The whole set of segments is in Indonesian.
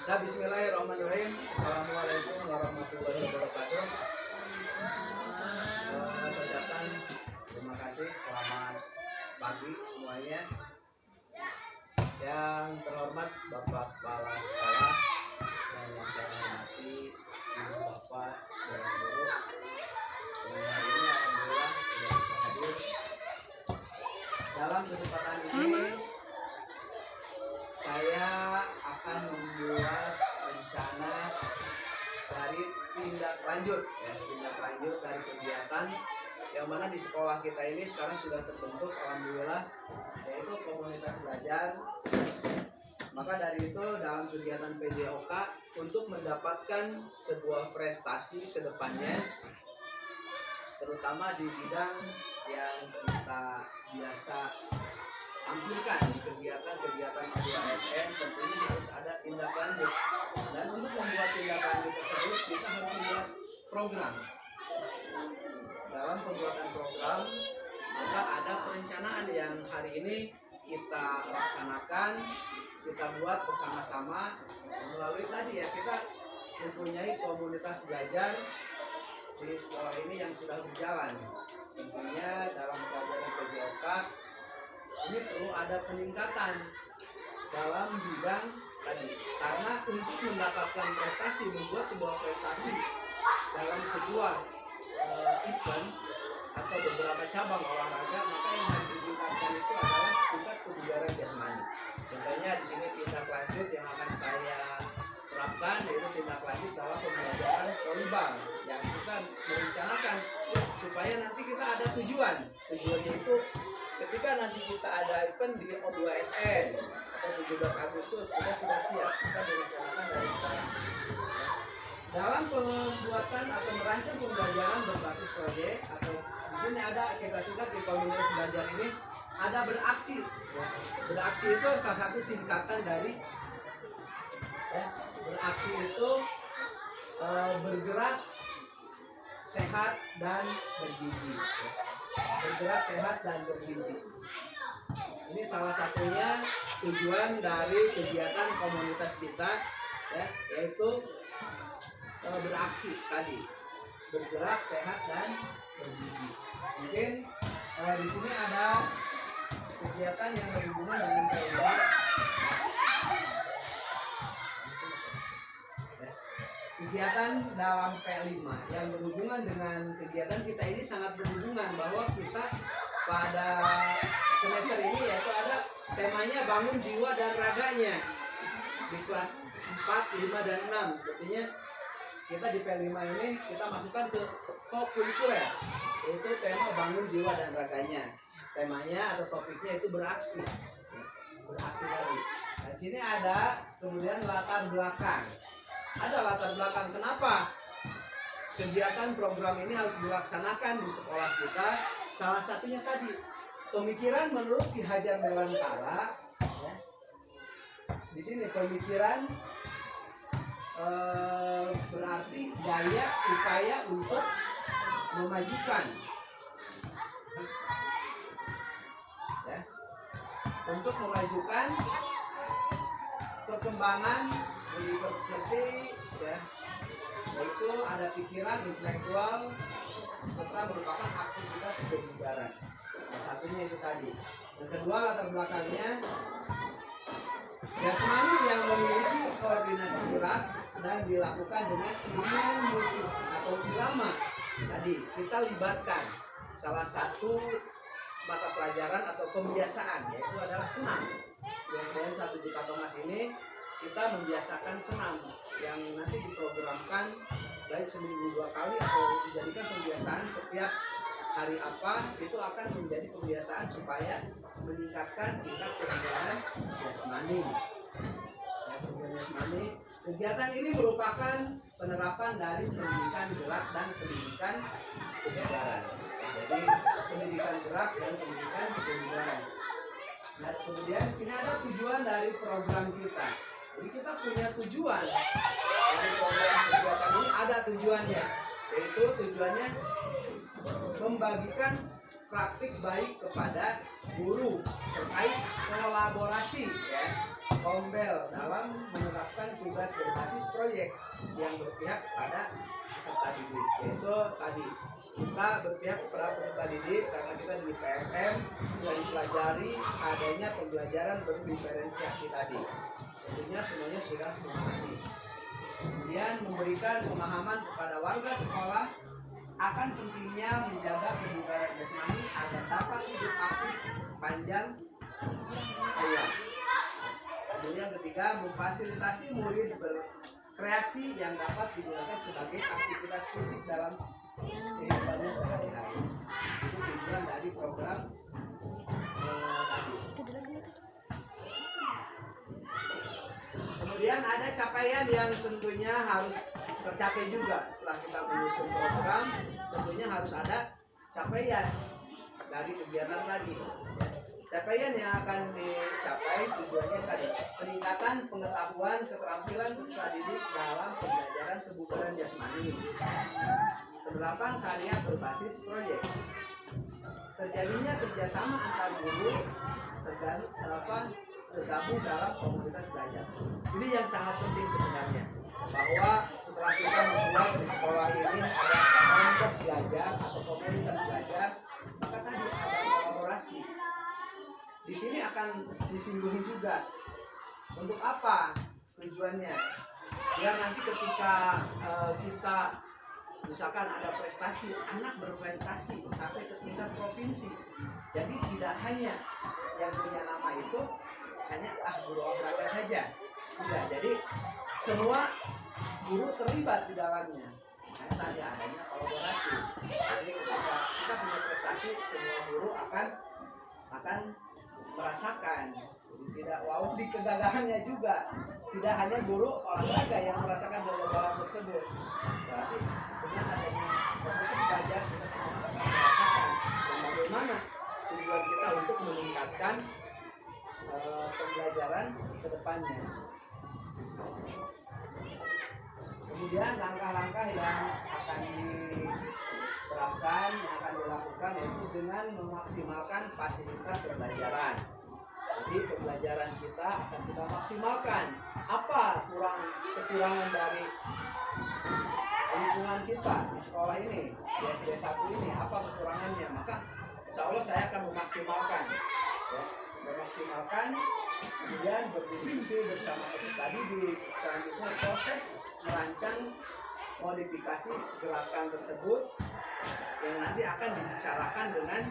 Nah, bismillahirrahmanirrahim. Assalamualaikum warahmatullahi wabarakatuh. Saudara, terima kasih. Selamat pagi semuanya. Yang terhormat Bapak Kepala Sekolah dan yang saya hormati Ibu Bapak dan Guru. Dan hari ini alhamdulillah sudah bisa hadir. Dalam kesempatan ini saya akan membuat rencana dari tindak lanjut dari kegiatan yang mana di sekolah kita ini sekarang sudah terbentuk alhamdulillah, yaitu komunitas belajar. Maka dari itu dalam kegiatan PJOK untuk mendapatkan sebuah prestasi ke depannya, terutama di bidang yang kita biasa tampilkan di kegiatan-kegiatan ASN, tentunya harus ada tindak lanjut. Dan untuk membuat tindak lanjut tersebut kita harus membuat program. Dalam pembuatan program maka ada perencanaan yang hari ini kita laksanakan, kita buat bersama-sama melalui tadi ya, kita mempunyai komunitas belajar di sekolah ini yang sudah berjalan. Tentunya dalam pelajaran PJOK ini perlu ada peningkatan dalam bidang tadi, karena untuk mendapatkan prestasi, membuat sebuah prestasi dalam sebuah event atau beberapa cabang olahraga, maka yang harus ditingkatkan itu adalah tingkat kebugaran jasmani. Contohnya di sini tindak lanjut yang akan saya terapkan yaitu tindak lanjut dalam pembelajaran volleyball, yang kita merencanakan supaya nanti kita ada tujuannya itu ketika nanti kita ada event di O2SN atau 17 Agustus kita sudah siap, kita direncanakan dari sekarang. Dalam pembuatan atau merancang pembelajaran berbasis proyek, atau di sini ada kita singkat di komunitas belajar ini ada beraksi. Beraksi itu salah satu singkatan dari beraksi itu bergerak sehat dan bergizi. Bergerak sehat dan bergizi. Ini salah satunya tujuan dari kegiatan komunitas kita ya, yaitu beraksi tadi, bergerak sehat dan bergizi. Mungkin di sini ada kegiatan yang berhubungan dengan PLIMA. Kegiatan dalam P5 yang berhubungan dengan kegiatan kita ini sangat berhubungan, bahwa kita pada semester ini yaitu ada temanya bangun jiwa dan raganya di kelas 4, 5, dan 6. Sepertinya kita di P5 ini kita masukkan ke kurikuler, yaitu tema bangun jiwa dan raganya. Temanya atau topiknya itu beraksi tadi. Di sini ada kemudian latar belakang. Ada latar belakang kenapa kegiatan program ini harus dilaksanakan di sekolah kita. Salah satunya tadi pemikiran menurut Ki Hajar Dewantara ya. Di sini pemikiran berarti daya upaya untuk memajukan ya, untuk memajukan perkembangan seperti ya, yaitu ada pikiran intelektual serta merupakan aktivitas kebugaran. Salah satunya itu tadi. Yang kedua latar belakangnya jasmani yang memiliki koordinasi gerak dan dilakukan dengan iringan musik atau irama. Tadi kita libatkan salah satu mata pelajaran atau kebiasaan, yaitu adalah senam. Biasanya satu Jika Thomas ini kita membiasakan senam yang nanti diprogramkan baik seminggu 2 kali atau dijadikan pembiasaan setiap hari apa, itu akan menjadi pembiasaan supaya meningkatkan tingkat kebugaran jasmani. Kegiatan ini merupakan penerapan dari pendidikan gerak dan pendidikan kebugaran. Jadi pendidikan gerak dan pendidikan kebugaran. Nah, kemudian di sini ada tujuan dari program kita. Jadi kita punya tujuan dari program kegiatan ini, ada tujuannya, yaitu tujuannya membagikan praktik baik kepada guru terkait kolaborasi ya, Kombel dalam menerapkan tugas berbasis proyek yang berpihak pada peserta didik, yaitu tadi kita berpihak kepada peserta didik karena kita di PMM sudah dipelajari adanya pembelajaran berdiferensiasi tadi. Tentunya semuanya sudah memahami. Kemudian memberikan pemahaman kepada warga sekolah akan pentingnya menjaga kebugaran jasmani agar dapat hidup aktif sepanjang hayat. Kemudian ketiga, memfasilitasi murid berkreasi yang dapat digunakan sebagai aktivitas fisik dalam kehidupannya sehari-hari. Itu tujuan dari program tadi. Kemudian ada capaian yang tentunya harus tercapai juga setelah kita menyusun program. Tentunya harus ada capaian dari kegiatan tadi. Capaian yang akan dicapai tujuannya tadi peningkatan pengetahuan keterampilan peserta didik dalam pembelajaran kebugaran jasmani, penerapan karya berbasis proyek, terjadinya kerjasama antar guru, tergabung dalam komunitas belajar. Ini yang sangat penting sebenarnya, bahwa setelah kita membuat di sekolah ini ada kelompok belajar atau komunitas belajar, maka tadi ada kolaborasi. Di sini akan disinggung juga untuk apa tujuannya, biar nanti ketika kita misalkan ada prestasi, anak berprestasi sampai ke tingkat provinsi, jadi tidak hanya yang punya nama itu hanya guru olahraga saja, tidak. Jadi semua guru terlibat di dalamnya. Nah, tadi adanya kolaborasi. Jadi ketika kita punya prestasi, semua guru akan merasakan. Jadi tidak wow di kegagalannya juga. Tidak hanya guru olahraga yang merasakan kegagalan tersebut. Berarti dengan adanya komunitas belajar kita semua akan merasakan. Dan bagaimana tujuan kita untuk meningkatkan pembelajaran ke depannya. Kemudian langkah-langkah yang akan diterapkan, yang akan dilakukan yaitu dengan memaksimalkan fasilitas pembelajaran. Jadi pembelajaran kita akan kita maksimalkan. Apa kekurangan dari lingkungan kita di sekolah ini, di SD 1 ini, apa kekurangannya? Maka insya Allah saya akan memaksimalkan. Ya, memaksimalkan, kemudian berdiskusi bersama peserta didik. Selanjutnya proses merancang modifikasi gerakan tersebut yang nanti akan dibicarakan dengan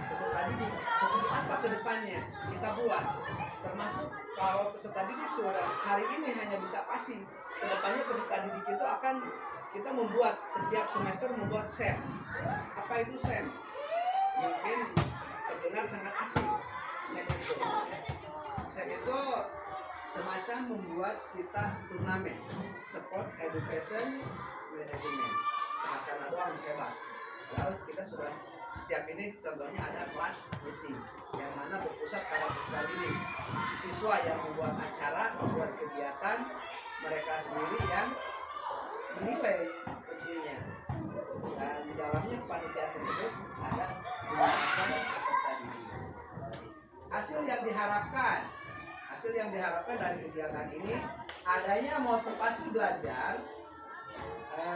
peserta didik. Seperti apa ke depannya kita buat, termasuk kalau peserta didik sudah hari ini hanya bisa pasif, ke depannya peserta didik itu akan kita membuat setiap semester membuat SEM. Apa itu SEM? Mungkin terdengar sangat asing. SEM itu semacam membuat kita turnamen Sport Education Management. Bahasa doang hebat. Lalu kita sudah setiap ini contohnya ada kelas meeting yang mana berpusat pada peserta didik. Siswa yang membuat acara, membuat kegiatan, mereka sendiri yang menilai kerjanya. Dan di dalamnya panitia tersebut ada peserta didik. Hasil yang diharapkan dari kegiatan ini adanya motivasi belajar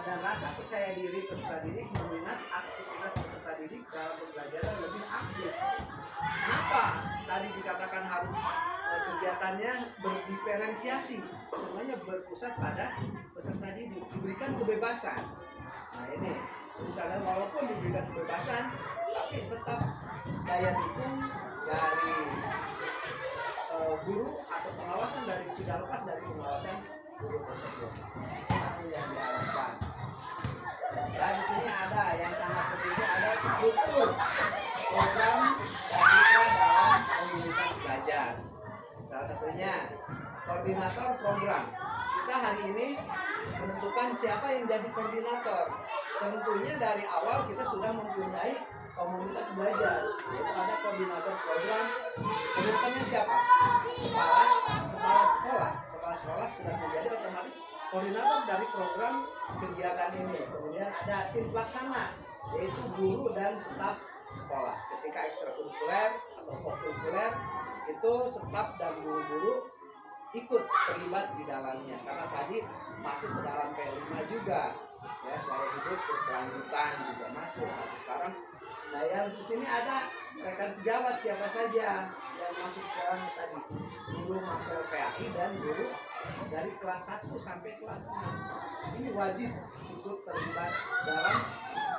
dan rasa percaya diri peserta didik, mengingat aktivitas peserta didik dalam pembelajaran lebih aktif. Kenapa tadi dikatakan harus kegiatannya berdiferensiasi, semuanya berpusat pada peserta didik, diberikan kebebasan. Nah ini misalnya walaupun diberikan kebebasan, tapi tetap daya dukung dari guru atau pengawasan dari tidak lepas dari pengawasan guru tersebut. Hasil yang diharapkan. Dan di sini ada yang sangat pentingnya, ada struktur program dan mitra dalam komunitas belajar. Salah satunya koordinator program. Kita hari ini menentukan siapa yang jadi koordinator. Tentunya dari awal kita sudah mempunyai komunitas belajar, yaitu ada koordinator program. Koordinatornya siapa? Kepala sekolah sudah menjadi otomatis koordinator dari program kegiatan ini. Kemudian ada tim pelaksana, yaitu guru dan staf sekolah. Ketika ekstrakurikuler atau kokurikuler itu staf dan guru-guru ikut terlibat di dalamnya karena tadi masuk ke dalam P5 juga ya, gaya hidup berkelanjutan juga masuk. Nah, sekarang nah yang di sini ada rekan sejawat siapa saja yang masuk ke dalam tadi, guru mapel PAI dan guru dari kelas 1 sampai kelas 6 ini wajib ikut terlibat dalam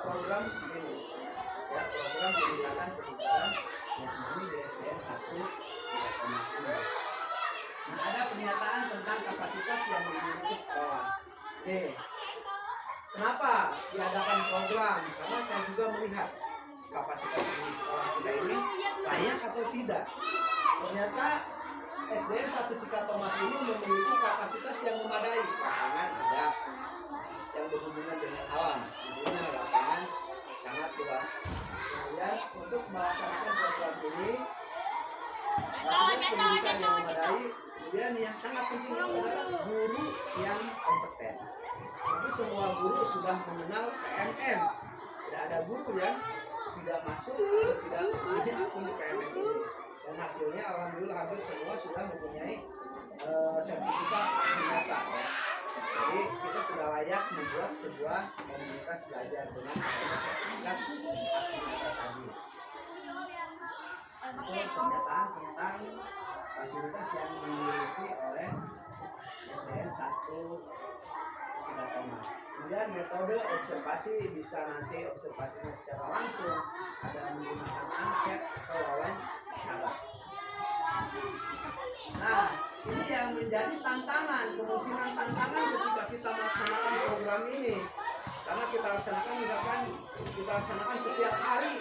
program ini ya, program peningkatan kebugaran jasmani di SDN 1 3,9. Nah, ada pernyataan tentang kapasitas yang dimiliki sekolah. Kenapa diadakan program? Karena saya juga melihat kapasitas di sekolah kita ini layak atau tidak. Ternyata SDN 1 Cikatomas ini memiliki kapasitas yang memadai. Lapangan ada yang berhubungan dengan alam, tentunya lapangan sangat luas. Kemudian untuk melaksanakan program ini fasilitas pendidikan yang memadai. Kemudian yang sangat penting adalah guru yang kompeten. Tapi semua guru sudah mengenal PMM. Tidak ada guru yang tidak masuk atau tidak punya akun PMM ini. Dan hasilnya alhamdulillah hampir semua sudah mempunyai sertifikat nyata. Jadi kita sudah layak membuat sebuah komunitas belajar dengan sertifikat aksi nyata tadi. Itu pernyataan tentang fasilitas yang dimiliki oleh SDN 1 Cikatomas. Kemudian metode observasi bisa nanti observasinya secara langsung, ada menggunakan angket atau wawancara. Nah, ini yang menjadi tantangan, kemungkinan tantangan ketika kita melaksanakan program ini. Karena kita laksanakan misalkan kita laksanakan setiap hari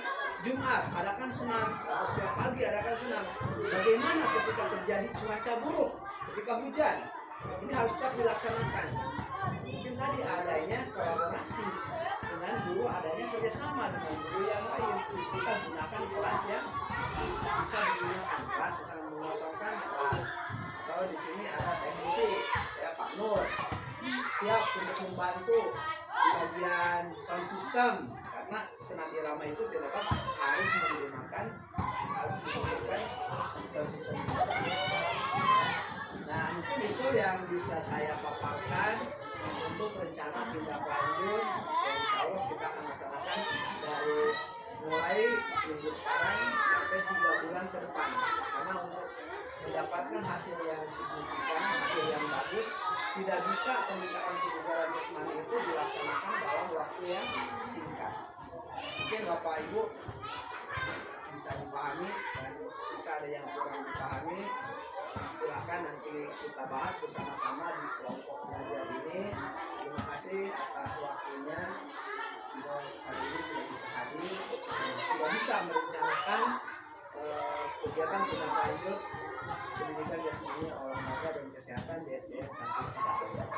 Jumat adakan senam, atau setiap pagi adakan senam. Bagaimana ketika terjadi cuaca buruk, ketika hujan? Ini harus tetap dilaksanakan. Mungkin tadi adanya kolaborasi dengan guru, adanya kerjasama dengan guru yang lain. Kita gunakan kelas yang bisa digunakan kelas, misalnya mengosongkan kelas. Atau di sini ada teknisi, ya Pak Nur, siap untuk membantu bagian sound system. Karena senam irama itu terlepas harus menggunakan sound system. Nah, mungkin itu yang bisa saya paparkan untuk rencana tindak lanjut. Dan insya Allah kita akan laksanakan dari mulai minggu sekarang sampai 3 bulan ke depan. Karena untuk mendapatkan hasil yang signifikan, hasil yang bagus, tidak bisa peningkatan kebugaran jasmani itu dilaksanakan dalam waktu yang singkat. Mungkin Bapak Ibu bisa dipahami, dan jika ada yang kurang dipahami, silakan nanti kita bahas bersama-sama di kelompok belajar ini. Terima kasih atas waktunya. Hari ini sudah bisa hadir dan sudah bisa merencanakan kegiatan tindak lanjut pendidikan jasmani olahraga dan kesehatan di SDN 1 Cikatomas.